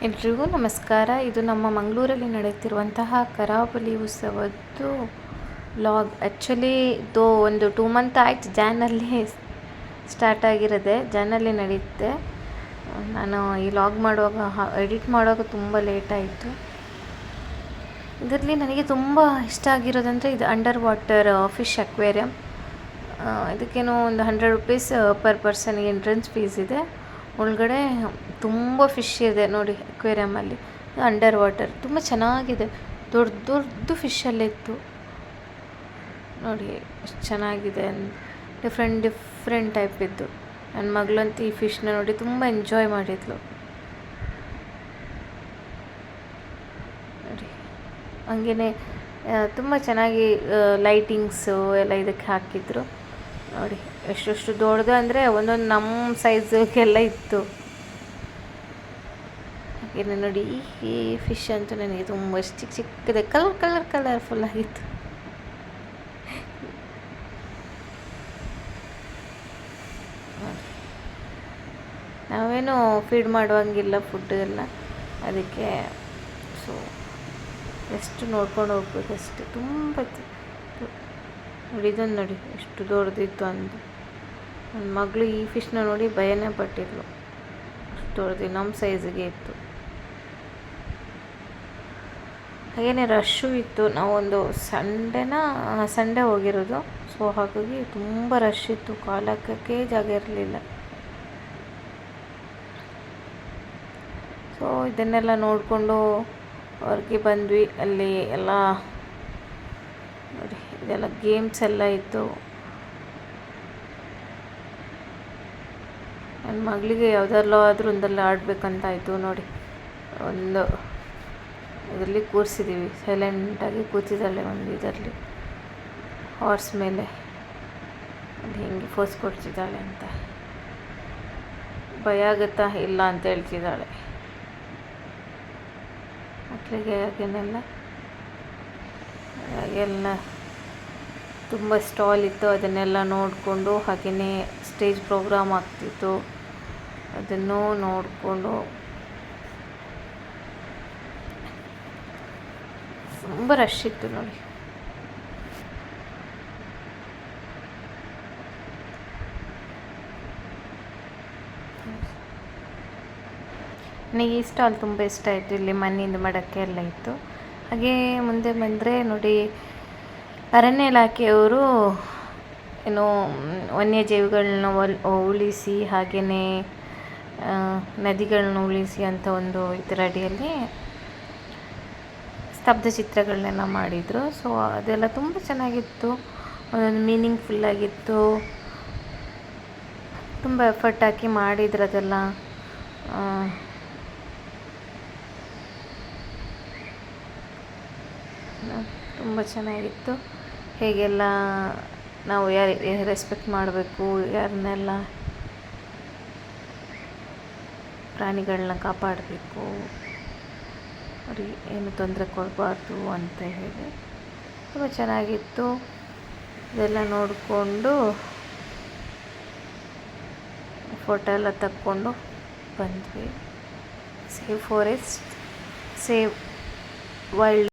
ಎಲ್ರಿಗೂ ನಮಸ್ಕಾರ. ಇದು ನಮ್ಮ ಮಂಗಳೂರಲ್ಲಿ ನಡೆಯುತ್ತಿರುವಂತಹ ಕರಾವಳಿ ಉತ್ಸವದ್ದು ವ್ಲಾಗ್. ಆ್ಯಕ್ಚುಲಿ ಇದು ಒಂದು 2 ಮಂತ್ ಆಯ್ತು, ಜಾನಲ್ಲಿ ಸ್ಟಾರ್ಟ್ ಆಗಿರೋದೆ, ಜಾನಲ್ಲಿ ನಡೆಯುತ್ತೆ. ನಾನು ಈ ವ್ಲಾಗ್ ಮಾಡುವಾಗ ಎಡಿಟ್ ಮಾಡುವಾಗ ತುಂಬ ಲೇಟ್ ಆಯಿತು. ಇದರಲ್ಲಿ ನನಗೆ ತುಂಬ ಇಷ್ಟ ಆಗಿರೋದಂದರೆ ಇದು ಅಂಡರ್ ವಾಟರ್ ಫಿಶ್ ಅಕ್ವೇರಿಯಂ. ಇದಕ್ಕೇನೋ ಒಂದು 100 ರೂಪೀಸ್ ಪರ್ ಪರ್ಸನ್ಗೆ ಎಂಟ್ರೆನ್ಸ್ ಫೀಸ್ ಇದೆ. ಒಳಗಡೆ ತುಂಬ ಫಿಶ್ ಇದೆ ನೋಡಿ ಅಕ್ವೇರಿಯಮಲ್ಲಿ. ಅಂಡರ್ ವಾಟರ್ ತುಂಬ ಚೆನ್ನಾಗಿದೆ, ದೊಡ್ಡ ದೊಡ್ಡ ಫಿಶಲ್ಲಿತ್ತು ನೋಡಿ, ಎಷ್ಟು ಚೆನ್ನಾಗಿದೆ. ಡಿಫ್ರೆಂಟ್ ಟೈಪ್ ಇತ್ತು. ನನ್ನ ಮಗಳಂತೂ ಈ ಫಿಶ್ನ ನೋಡಿ ತುಂಬ ಎಂಜಾಯ್ ಮಾಡಿದ್ಲು ನೋಡಿ. ಹಂಗೇ ತುಂಬ ಚೆನ್ನಾಗಿ ಲೈಟಿಂಗ್ಸು ಎಲ್ಲ ಇದಕ್ಕೆ ಹಾಕಿದ್ರು ನೋಡಿ. ಎಷ್ಟು ದೊಡ್ಡದು ಅಂದರೆ ಒಂದೊಂದು ನಮ್ಮ ಸೈಜ್ಗೆಲ್ಲ ಇತ್ತು. ಹಾಗೇನೆ ನೋಡಿ, ಈ ಫಿಶ್ ಅಂತೂ ನನಗೆ ತುಂಬ ಚಿಕ್ಕದೆ ಕಲರ್ಫುಲ್ ಆಗಿತ್ತು. ನಾವೇನು ಫೀಡ್ ಮಾಡುವಂಗಿಲ್ಲ ಫುಡ್ ಎಲ್ಲ, ಅದಕ್ಕೆ ಸೊ ಎಷ್ಟು ನೋಡ್ಕೊಂಡು ಹೋಗ್ಬೇಕು ಅಷ್ಟೇ. ತುಂಬ ನೋಡಿ, ಇದನ್ನು ನೋಡಿ ಎಷ್ಟು ದೊಡ್ಡದಿತ್ತು ಅಂತ. ನನ್ನ ಮಗಳು ಈ ಫಿಶ್ನ ನೋಡಿ ಭಯನೇ ಪಟ್ಟಿದ್ಲು, ಅಷ್ಟು ದೊಡ್ಡದು ನಮ್ಮ ಸೈಜಿಗೆ ಇತ್ತು. ಹಾಗೇನೆ ರಶ್ಶು ಇತ್ತು. ನಾವೊಂದು ಸಂಡೇ ಹೋಗಿರೋದು, ಸೊ ಹಾಗಾಗಿ ತುಂಬ ರಶ್ ಇತ್ತು, ಕಾಲಕ್ಕೆ ಜಾಗ ಇರಲಿಲ್ಲ. ಸೊ ಇದನ್ನೆಲ್ಲ ನೋಡಿಕೊಂಡು ಹೊರಗೆ ಬಂದ್ವಿ. ಅಲ್ಲಿ ಎಲ್ಲ ನೋಡಿ, ಇದೆಲ್ಲ ಗೇಮ್ಸ್ ಎಲ್ಲ ಇತ್ತು. ನನ್ನ ಮಗಳಿಗೆ ಯಾವುದಲ್ಲಾದರೂ ಒಂದೆಲ್ಲ ಆಡಬೇಕಂತಾಯಿತು ನೋಡಿ. ಒಂದು ಇದರಲ್ಲಿ ಕೂರಿಸಿದ್ದೀವಿ, ಸೈಲೆಂಟಾಗಿ ಕೂತಿದ್ದಾಳೆ ಒಂದು ಇದರಲ್ಲಿ, ಹಾರ್ಸ್ ಮೇಲೆ. ಅದು ಹೆಂಗೆ ಫೋರ್ಸ್ ಕೊಡ್ತಿದ್ದಾಳೆ ಅಂತ, ಭಯ ಆಗುತ್ತಾ ಇಲ್ಲ ಅಂತ ಹೇಳ್ತಿದ್ದಾಳೆ. ಮಕ್ಕಳಿಗೆ ಹಾಗೇನೆಲ್ಲ ಎಲ್ಲ ತುಂಬ ಸ್ಟಾಲ್ ಇತ್ತು, ಅದನ್ನೆಲ್ಲ ನೋಡಿಕೊಂಡು, ಹಾಗೆಯೇ ಸ್ಟೇಜ್ ಪ್ರೋಗ್ರಾಮ್ ಆಗ್ತಿತ್ತು, ಅದನ್ನು ನೋಡಿಕೊಂಡು ತುಂಬ ರಶ್ ಇತ್ತು ನೋಡಿ. ನನಗೆ ಈ ಸ್ಟಾಲ್ ತುಂಬ ಇಷ್ಟ ಆಯಿತು. ಇಲ್ಲಿ ಮಣ್ಣಿಂದ ಮಡಕೆ ಎಲ್ಲ ಇತ್ತು. ಹಾಗೆ ಮುಂದೆ ಬಂದರೆ ನೋಡಿ, ಅರಣ್ಯ ಇಲಾಖೆಯವರು ಏನು ವನ್ಯಜೀವಿಗಳನ್ನ ಉಳಿಸಿ, ಹಾಗೆಯೇ ನದಿಗಳನ್ನ ಉಳಿಸಿ ಅಂತ ಒಂದು ಇದರ ಅಡಿಯಲ್ಲಿ ಸ್ತಬ್ಧ ಚಿತ್ರಗಳನ್ನೆಲ್ಲ ಮಾಡಿದರು. ಸೊ ಅದೆಲ್ಲ ತುಂಬ ಚೆನ್ನಾಗಿತ್ತು, ಒಂದೊಂದು ಮೀನಿಂಗ್ಫುಲ್ಲಾಗಿತ್ತು. ತುಂಬ ಎಫರ್ಟ್ ಹಾಕಿ ಮಾಡಿದ್ರು ಅದೆಲ್ಲ. ತುಂಬ ಚೆನ್ನಾಗಿತ್ತು. ಹೇಗೆಲ್ಲ ನಾವು ರೆಸ್ಪೆಕ್ಟ್ ಮಾಡಬೇಕು, ಯಾರನ್ನೆಲ್ಲ ಪ್ರಾಣಿಗಳನ್ನ ಕಾಪಾಡಬೇಕು, ಅವ್ರಿಗೆ ಏನು ತೊಂದರೆ ಕೊಡಬಾರ್ದು ಅಂತ ಹೇಳಿ ತುಂಬ ಚೆನ್ನಾಗಿತ್ತು. ಇದೆಲ್ಲ ನೋಡಿಕೊಂಡು ಫೋಟೋ ಎಲ್ಲ ತಕ್ಕೊಂಡು ಬಂದ್ವಿ. Save forest, save wild